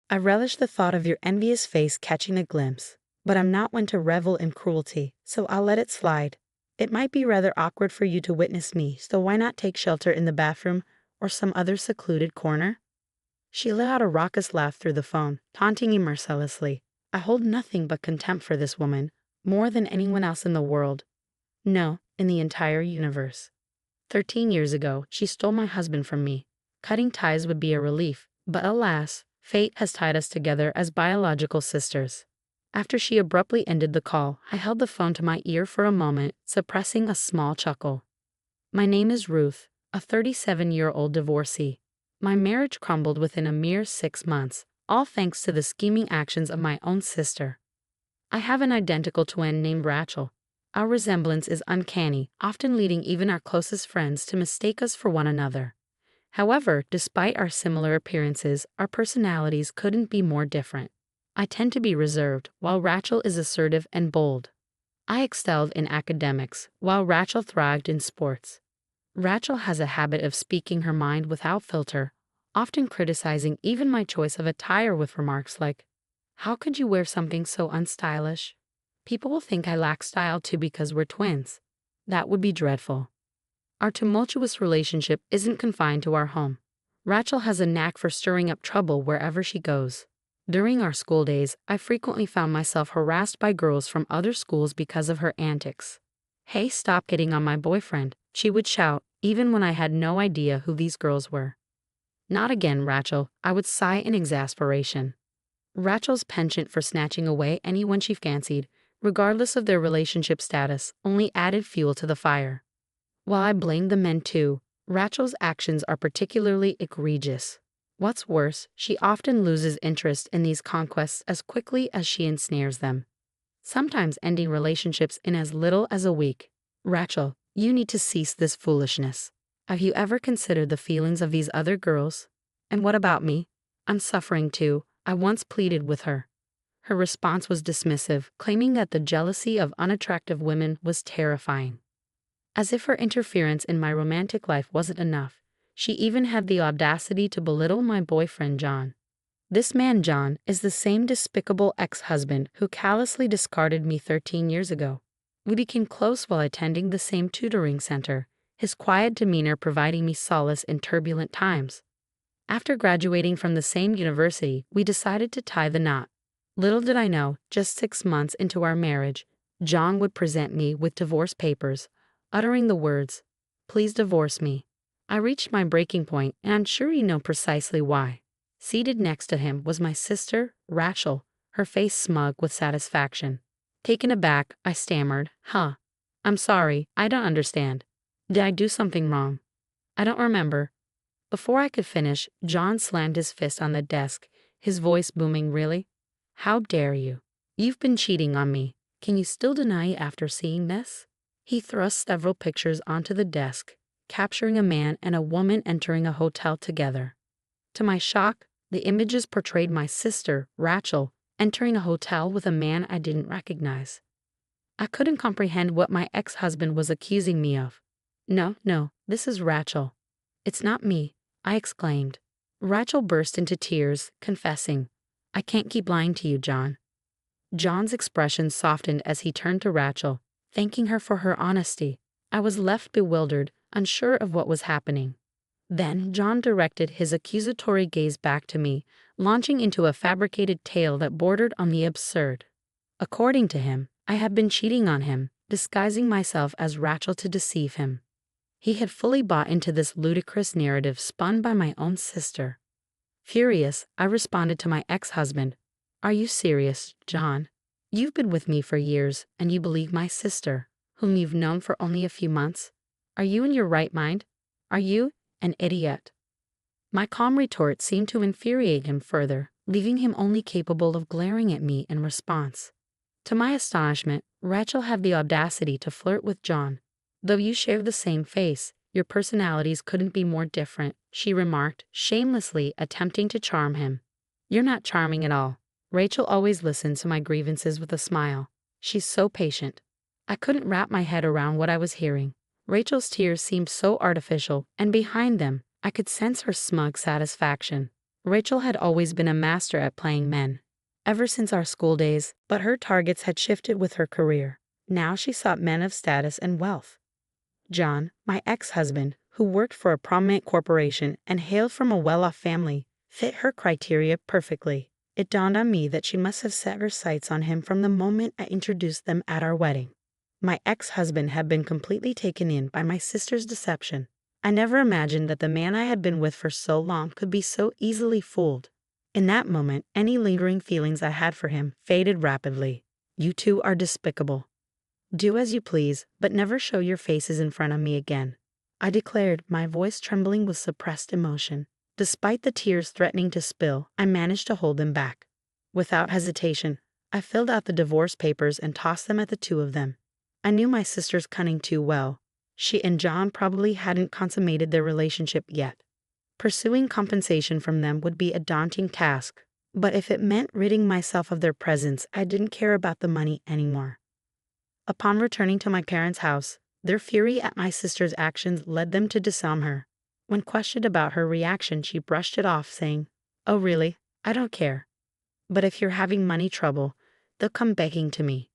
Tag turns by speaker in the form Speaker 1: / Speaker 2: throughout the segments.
Speaker 1: I relish the thought of your envious face catching a glimpse, but I'm not one to revel in cruelty, so I'll let it slide. It might be rather awkward for you to witness me, so why not take shelter in the bathroom or some other secluded corner? She let out a raucous laugh through the phone, taunting me mercilessly. I hold nothing but contempt for this woman, more than anyone else in the world. No, in the entire universe. 13 years ago, she stole my husband from me. Cutting ties would be a relief, but alas, fate has tied us together as biological sisters. After she abruptly ended the call, I held the phone to my ear for a moment, suppressing a small chuckle. My name is Ruth, a 37-year-old divorcee. My marriage crumbled within a mere 6 months, all thanks to the scheming actions of my own sister. I have an identical twin named Rachel. Our resemblance is uncanny, often leading even our closest friends to mistake us for one another. However, despite our similar appearances, our personalities couldn't be more different. I tend to be reserved, while Rachel is assertive and bold. I excelled in academics, while Rachel thrived in sports. Rachel has a habit of speaking her mind without filter, often criticizing even my choice of attire with remarks like, "How could you wear something so unstylish?" People will think I lack style too because we're twins. That would be dreadful. Our tumultuous relationship isn't confined to our home. Rachel has a knack for stirring up trouble wherever she goes. During our school days, I frequently found myself harassed by girls from other schools because of her antics. "Hey, stop hitting on my boyfriend," she would shout, even when I had no idea who these girls were. "Not again, Rachel," I would sigh in exasperation. Rachel's penchant for snatching away anyone she fancied, regardless of their relationship status, only added fuel to the fire. While I blame the men too, Rachel's actions are particularly egregious. What's worse, she often loses interest in these conquests as quickly as she ensnares them, sometimes ending relationships in as little as a week. Rachel, you need to cease this foolishness. Have you ever considered the feelings of these other girls? And what about me? I'm suffering too, I once pleaded with her. Her response was dismissive, claiming that the jealousy of unattractive women was terrifying. As if her interference in my romantic life wasn't enough, she even had the audacity to belittle my boyfriend John. This man, John, is the same despicable ex-husband who callously discarded me 13 years ago. We became close while attending the same tutoring center, his quiet demeanor providing me solace in turbulent times. After graduating from the same university, we decided to tie the knot. Little did I know, just 6 months into our marriage, John would present me with divorce papers, uttering the words, "Please divorce me." I reached my breaking point, and I'm sure you know precisely why. Seated next to him was my sister, Rachel, her face smug with satisfaction. Taken aback, I stammered, I'm sorry, I don't understand. Did I do something wrong? I don't remember." Before I could finish, John slammed his fist on the desk, his voice booming. "Really? How dare you? You've been cheating on me. Can you still deny it after seeing this?" He thrust several pictures onto the desk, capturing a man and a woman entering a hotel together. To my shock, the images portrayed my sister, Rachel, entering a hotel with a man I didn't recognize. I couldn't comprehend what my ex-husband was accusing me of. No, this is Rachel. It's not me," I exclaimed. Rachel burst into tears, confessing, "I can't keep lying to you, John." John's expression softened as he turned to Rachel, thanking her for her honesty. I was left bewildered, unsure of what was happening. Then John directed his accusatory gaze back to me, launching into a fabricated tale that bordered on the absurd. According to him, I had been cheating on him, disguising myself as Rachel to deceive him. He had fully bought into this ludicrous narrative spun by my own sister. Furious, I responded to my ex-husband, "Are you serious, John? You've been with me for years, and you believe my sister, whom you've known for only a few months? Are you in your right mind? Are you an idiot?" My calm retort seemed to infuriate him further, leaving him only capable of glaring at me in response. To my astonishment, Rachel had the audacity to flirt with John. "Though you share the same face, your personalities couldn't be more different," she remarked, shamelessly attempting to charm him. "You're not charming at all." Rachel always listened to my grievances with a smile. She's so patient. I couldn't wrap my head around what I was hearing. Rachel's tears seemed so artificial, and behind them, I could sense her smug satisfaction. Rachel had always been a master at playing men, ever since our school days, but her targets had shifted with her career. Now she sought men of status and wealth. John, my ex-husband, who worked for a prominent corporation and hailed from a well-off family, fit her criteria perfectly. It dawned on me that she must have set her sights on him from the moment I introduced them at our wedding. My ex-husband had been completely taken in by my sister's deception. I never imagined that the man I had been with for so long could be so easily fooled. In that moment, any lingering feelings I had for him faded rapidly. You two are despicable. Do as you please, but never show your faces in front of me again, I declared, my voice trembling with suppressed emotion. Despite the tears threatening to spill, I managed to hold them back. Without hesitation, I filled out the divorce papers and tossed them at the two of them. I knew my sister's cunning too well. She and John probably hadn't consummated their relationship yet. Pursuing compensation from them would be a daunting task, but if it meant ridding myself of their presence, I didn't care about the money anymore. Upon returning to my parents' house, their fury at my sister's actions led them to disarm her. When questioned about her reaction, she brushed it off, saying, "Oh really? I don't care. But if you're having money trouble, they'll come begging to me."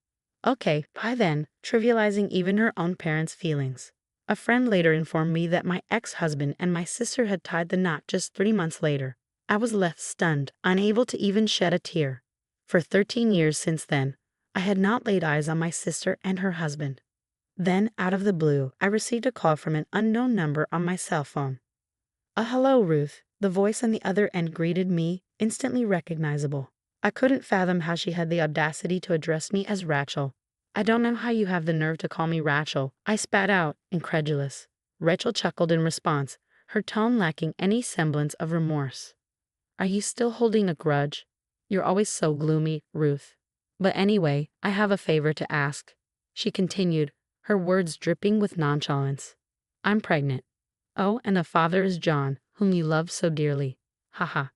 Speaker 1: Okay, bye then, trivializing even her own parents' feelings. A friend later informed me that my ex-husband and my sister had tied the knot just 3 months later. I was left stunned, unable to even shed a tear. For 13 years since then, I had not laid eyes on my sister and her husband. Then, out of the blue, I received a call from an unknown number on my cell phone. Hello, Ruth." The voice on the other end greeted me, instantly recognizable. I couldn't fathom how she had the audacity to address me as Rachel. "I don't know how you have the nerve to call me Rachel," I spat out, incredulous. Rachel chuckled in response, her tone lacking any semblance of remorse. "Are you still holding a grudge? You're always so gloomy, Ruth. But anyway, I have a favor to ask," she continued, her words dripping with nonchalance. "I'm pregnant. Oh, and the father is John, whom you love so dearly. Haha.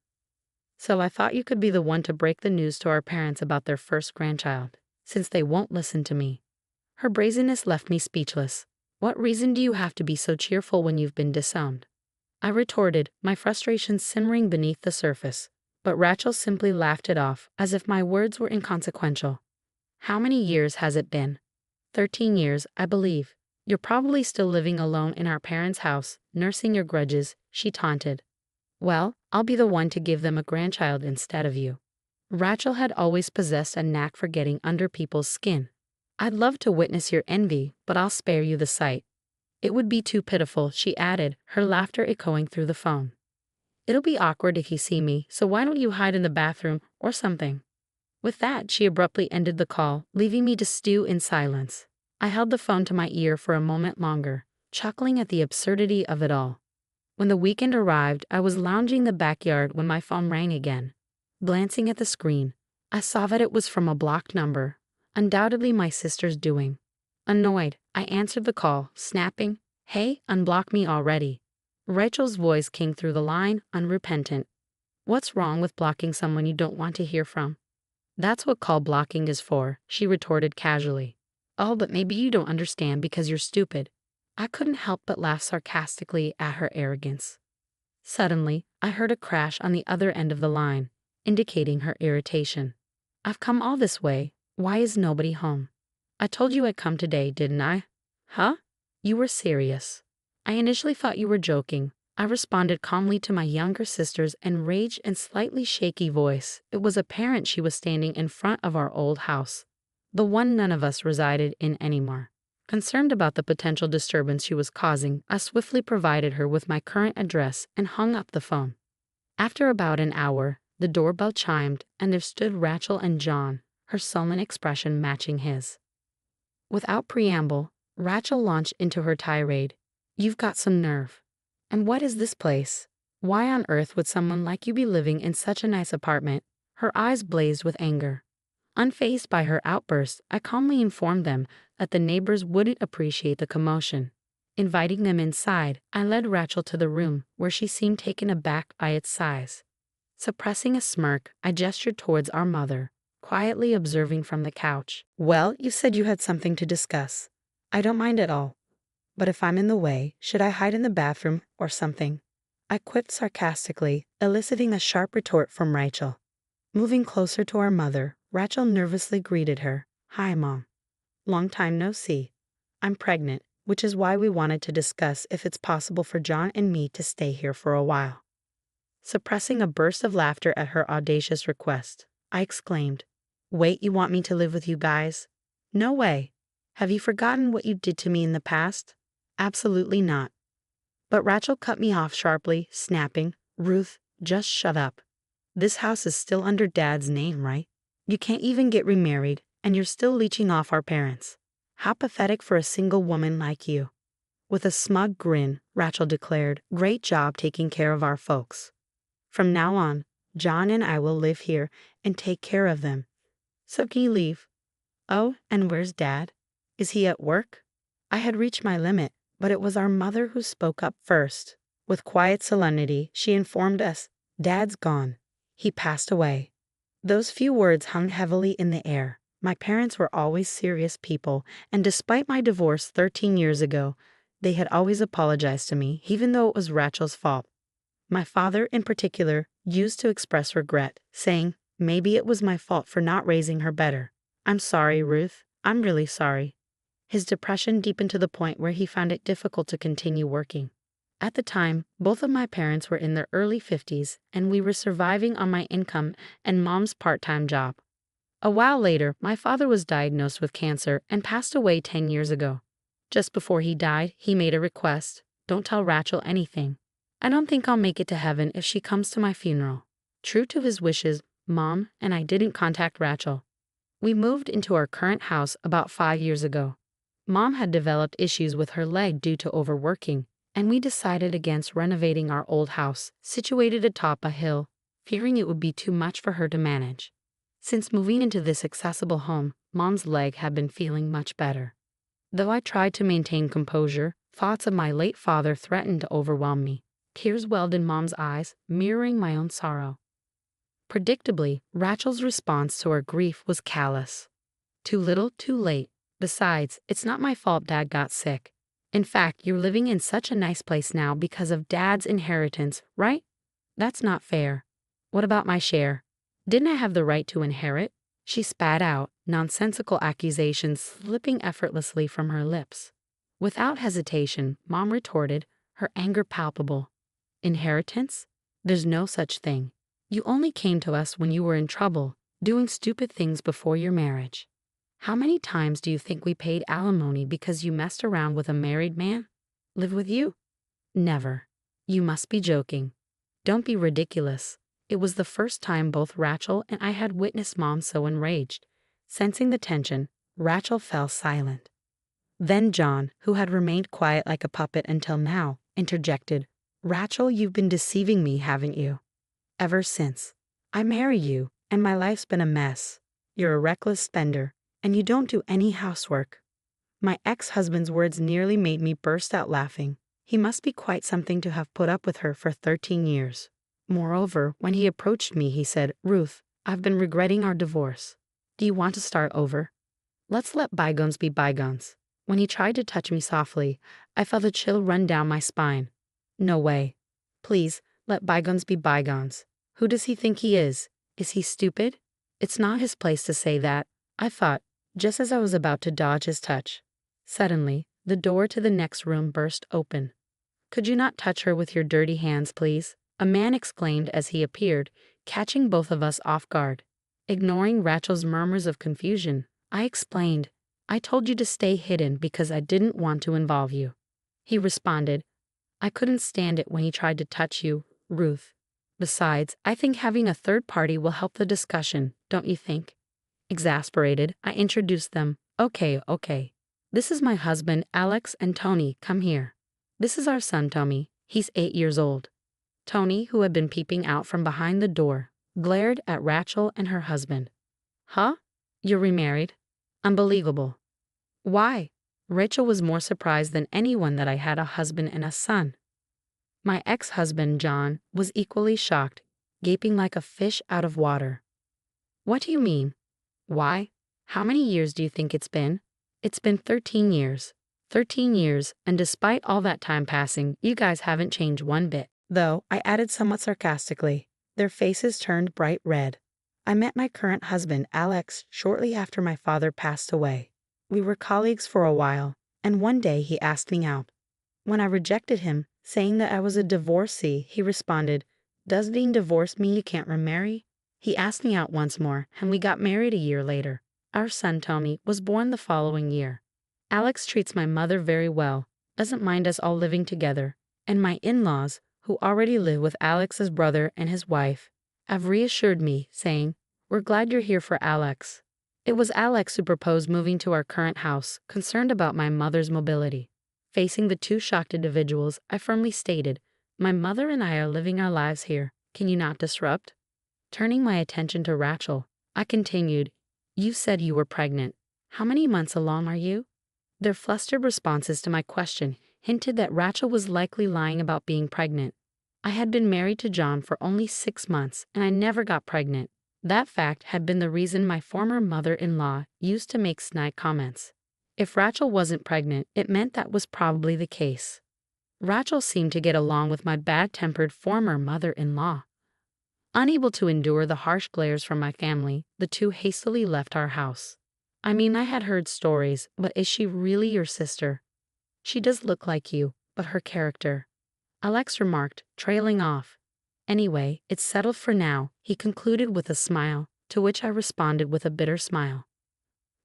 Speaker 1: So I thought you could be the one to break the news to our parents about their first grandchild, since they won't listen to me." Her brazenness left me speechless. "What reason do you have to be so cheerful when you've been disowned?" I retorted, my frustration simmering beneath the surface. But Rachel simply laughed it off, as if my words were inconsequential. "How many years has it been?" 13 years, I believe. "You're probably still living alone in our parents' house, nursing your grudges," she taunted. "Well, I'll be the one to give them a grandchild instead of you." Rachel had always possessed a knack for getting under people's skin. "I'd love to witness your envy, but I'll spare you the sight. It would be too pitiful," she added, her laughter echoing through the phone. "It'll be awkward if you see me, so why don't you hide in the bathroom or something?" With that, she abruptly ended the call, leaving me to stew in silence. I held the phone to my ear for a moment longer, chuckling at the absurdity of it all. When the weekend arrived, I was lounging in the backyard when my phone rang again. Glancing at the screen, I saw that it was from a blocked number, undoubtedly my sister's doing. Annoyed, I answered the call, snapping, "Hey, unblock me already." Rachel's voice came through the line, unrepentant. "What's wrong with blocking someone you don't want to hear from?" "That's what call blocking is for," she retorted casually. "Oh, but maybe you don't understand because you're stupid." I couldn't help but laugh sarcastically at her arrogance. Suddenly, I heard a crash on the other end of the line, indicating her irritation. "I've come all this way. Why is nobody home?" "I told you I'd come today, didn't I?" "Huh? You were serious." "I initially thought you were joking," I responded calmly to my younger sister's enraged and slightly shaky voice. It was apparent she was standing in front of our old house, the one none of us resided in anymore. Concerned about the potential disturbance she was causing, I swiftly provided her with my current address and hung up the phone. After about an hour, the doorbell chimed, and there stood Rachel and John, her sullen expression matching his. Without preamble, Rachel launched into her tirade. "You've got some nerve. And what is this place? Why on earth would someone like you be living in such a nice apartment?" Her eyes blazed with anger. Unfazed by her outburst, I calmly informed them that the neighbors wouldn't appreciate the commotion. Inviting them inside, I led Rachel to the room, where she seemed taken aback by its size. Suppressing a smirk, I gestured towards our mother, quietly observing from the couch. "Well, you said you had something to discuss. I don't mind at all. But if I'm in the way, should I hide in the bathroom or something?" I quipped sarcastically, eliciting a sharp retort from Rachel. Moving closer to our mother, Rachel nervously greeted her. "Hi, Mom. Long time no see. I'm pregnant, which is why we wanted to discuss if it's possible for John and me to stay here for a while." Suppressing a burst of laughter at her audacious request, I exclaimed, "Wait, you want me to live with you guys? No way. Have you forgotten what you did to me in the past? Absolutely not." But Rachel cut me off sharply, snapping, "Ruth, just shut up. This house is still under Dad's name, right? You can't even get remarried, and you're still leeching off our parents. How pathetic for a single woman like you." With a smug grin, Rachel declared, "Great job taking care of our folks. From now on, John and I will live here and take care of them. So can you leave? Oh, and where's Dad? Is he at work?" I had reached my limit, but it was our mother who spoke up first. With quiet solemnity, she informed us, "Dad's gone. He passed away." Those few words hung heavily in the air. My parents were always serious people, and despite my divorce 13 years ago, they had always apologized to me, even though it was Rachel's fault. My father, in particular, used to express regret, saying, "Maybe it was my fault for not raising her better. I'm sorry, Ruth. I'm really sorry." His depression deepened to the point where he found it difficult to continue working. At the time, both of my parents were in their early 50s, and we were surviving on my income and Mom's part-time job. A while later, my father was diagnosed with cancer and passed away 10 years ago. Just before he died, he made a request: "Don't tell Rachel anything. I don't think I'll make it to heaven if she comes to my funeral." True to his wishes, Mom and I didn't contact Rachel. We moved into our current house about 5 years ago. Mom had developed issues with her leg due to overworking, and we decided against renovating our old house, situated atop a hill, fearing it would be too much for her to manage. Since moving into this accessible home, Mom's leg had been feeling much better. Though I tried to maintain composure, thoughts of my late father threatened to overwhelm me. Tears welled in Mom's eyes, mirroring my own sorrow. Predictably, Rachel's response to our grief was callous. "Too little, too late. Besides, it's not my fault Dad got sick. In fact, you're living in such a nice place now because of Dad's inheritance, right? That's not fair. What about my share? Didn't I have the right to inherit?" She spat out, nonsensical accusations slipping effortlessly from her lips. Without hesitation, Mom retorted, her anger palpable. "Inheritance? There's no such thing. You only came to us when you were in trouble, doing stupid things before your marriage. How many times do you think we paid alimony because you messed around with a married man? Live with you? Never. You must be joking. Don't be ridiculous." It was the first time both Rachel and I had witnessed Mom so enraged. Sensing the tension, Rachel fell silent. Then John, who had remained quiet like a puppet until now, interjected, "Rachel, you've been deceiving me, haven't you? Ever since. I married you, and my life's been a mess. You're a reckless spender, and you don't do any housework." My ex-husband's words nearly made me burst out laughing. He must be quite something to have put up with her for 13 years. Moreover, when he approached me, he said, "Ruth, I've been regretting our divorce. Do you want to start over? Let's let bygones be bygones." When he tried to touch me softly, I felt a chill run down my spine. "No way. Please, let bygones be bygones. Who does he think he is? Is he stupid? It's not his place to say that," I thought, just as I was about to dodge his touch. Suddenly, the door to the next room burst open. "Could you not touch her with your dirty hands, please?" a man exclaimed as he appeared, catching both of us off guard. Ignoring Rachel's murmurs of confusion, I explained, "I told you to stay hidden because I didn't want to involve you." He responded, "I couldn't stand it when he tried to touch you, Ruth. Besides, I think having a third party will help the discussion, don't you think?" Exasperated, I introduced them. Okay. This is my husband, Alex, and Tony, come here. This is our son, Tommy. He's 8 years old." Tony, who had been peeping out from behind the door, glared at Rachel and her husband. "Huh? You're remarried? Unbelievable." "Why?" Rachel was more surprised than anyone that I had a husband and a son. My ex-husband, John, was equally shocked, gaping like a fish out of water. "What do you mean? Why? How many years do you think it's been?" "It's been 13 years. 13 years, and despite all that time passing, you guys haven't changed one bit." though I added somewhat sarcastically. Their faces turned bright red. I met my current husband, Alex, shortly after my father passed away. We were colleagues for a while, and one day he asked me out. When I rejected him, saying that I was a divorcee, he responded, "Does being divorced mean you can't remarry?" He asked me out once more, and we got married a year later. Our son, Tony, was born the following year. Alex treats my mother very well, doesn't mind us all living together, and my in-laws, who already live with Alex's brother and his wife, have reassured me, saying, "We're glad you're here for Alex." It was Alex who proposed moving to our current house, concerned about my mother's mobility. Facing the two shocked individuals, I firmly stated, "My mother and I are living our lives here. Can you not disrupt?" Turning my attention to Rachel, I continued, "You said you were pregnant. How many months along are you?" Their flustered responses to my question hinted that Rachel was likely lying about being pregnant. I had been married to John for only 6 months, and I never got pregnant. That fact had been the reason my former mother-in-law used to make snide comments. If Rachel wasn't pregnant, it meant that was probably the case. Rachel seemed to get along with my bad-tempered former mother-in-law. Unable to endure the harsh glares from my family, the two hastily left our house. I mean, I had heard stories, but is she really your sister? She does look like you, but her character. Alex remarked, trailing off. Anyway, it's settled for now, he concluded with a smile, to which I responded with a bitter smile.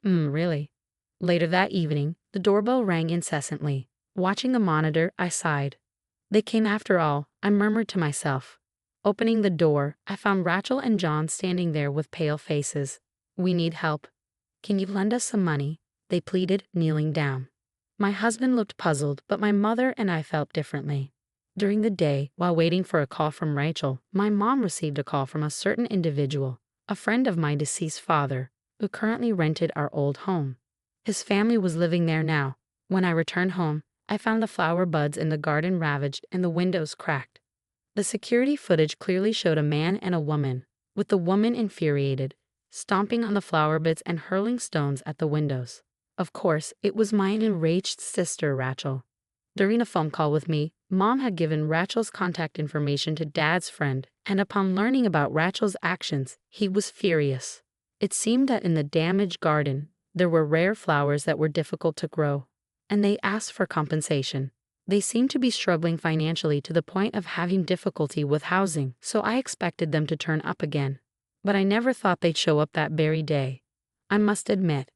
Speaker 1: Really? Later that evening, the doorbell rang incessantly. Watching the monitor, I sighed. They came after all, I murmured to myself. Opening the door, I found Rachel and John standing there with pale faces. "We need help. Can you lend us some money?" they pleaded, kneeling down. My husband looked puzzled, but my mother and I felt differently. During the day, while waiting for a call from Rachel, my mom received a call from a certain individual, a friend of my deceased father, who currently rented our old home. His family was living there now. When I returned home, I found the flower buds in the garden ravaged and the windows cracked. The security footage clearly showed a man and a woman, with the woman infuriated, stomping on the flower beds and hurling stones at the windows. Of course, it was my enraged sister, Rachel. During a phone call with me, Mom had given Rachel's contact information to Dad's friend, and upon learning about Rachel's actions, he was furious. It seemed that in the damaged garden, there were rare flowers that were difficult to grow, and they asked for compensation. They seemed to be struggling financially to the point of having difficulty with housing, so I expected them to turn up again. But I never thought they'd show up that very day. I must admit,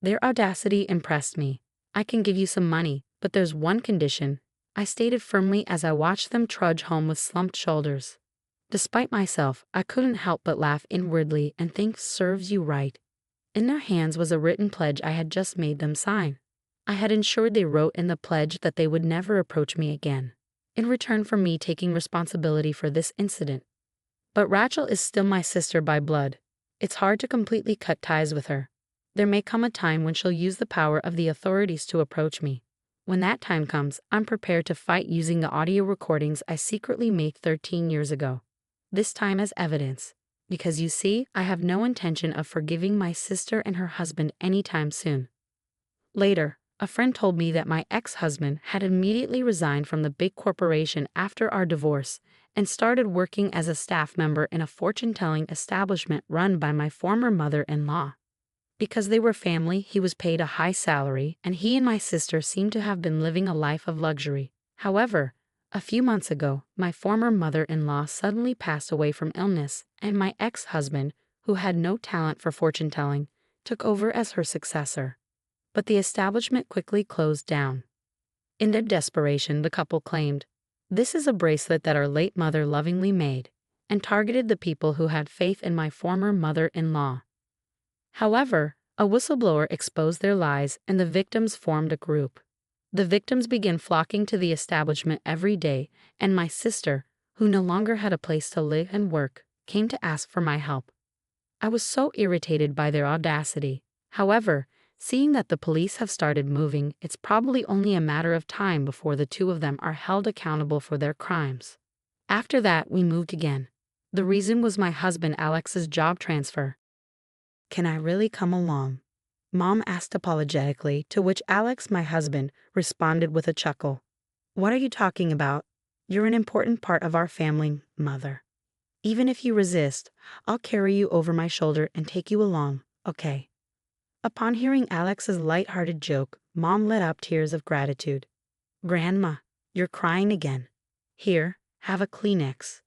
Speaker 1: their audacity impressed me. "I can give you some money, but there's one condition," I stated firmly as I watched them trudge home with slumped shoulders. Despite myself, I couldn't help but laugh inwardly and think, "Serves you right." In their hands was a written pledge I had just made them sign. I had ensured they wrote in the pledge that they would never approach me again, in return for me taking responsibility for this incident. But Rachel is still my sister by blood. It's hard to completely cut ties with her. There may come a time when she'll use the power of the authorities to approach me. When that time comes, I'm prepared to fight using the audio recordings I secretly made 13 years ago. This time as evidence. Because you see, I have no intention of forgiving my sister and her husband anytime soon. Later, a friend told me that my ex-husband had immediately resigned from the big corporation after our divorce and started working as a staff member in a fortune-telling establishment run by my former mother-in-law. Because they were family, he was paid a high salary, and he and my sister seemed to have been living a life of luxury. However, a few months ago, my former mother-in-law suddenly passed away from illness, and my ex-husband, who had no talent for fortune-telling, took over as her successor. But the establishment quickly closed down. In their desperation, the couple claimed, "This is a bracelet that our late mother lovingly made," and targeted the people who had faith in my former mother-in-law. However, a whistleblower exposed their lies and the victims formed a group. The victims began flocking to the establishment every day, and my sister, who no longer had a place to live and work, came to ask for my help. I was so irritated by their audacity. However, seeing that the police have started moving, it's probably only a matter of time before the two of them are held accountable for their crimes. After that, we moved again. The reason was my husband Alex's job transfer. "Can I really come along?" Mom asked apologetically, to which Alex, my husband, responded with a chuckle. "What are you talking about? You're an important part of our family, Mother. Even if you resist, I'll carry you over my shoulder and take you along, okay?" Upon hearing Alex's light-hearted joke, Mom let out tears of gratitude. "Grandma, you're crying again. Here, have a Kleenex."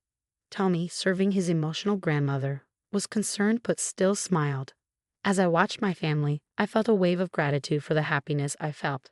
Speaker 1: Tommy, serving his emotional grandmother, was concerned but still smiled. As I watched my family, I felt a wave of gratitude for the happiness I felt.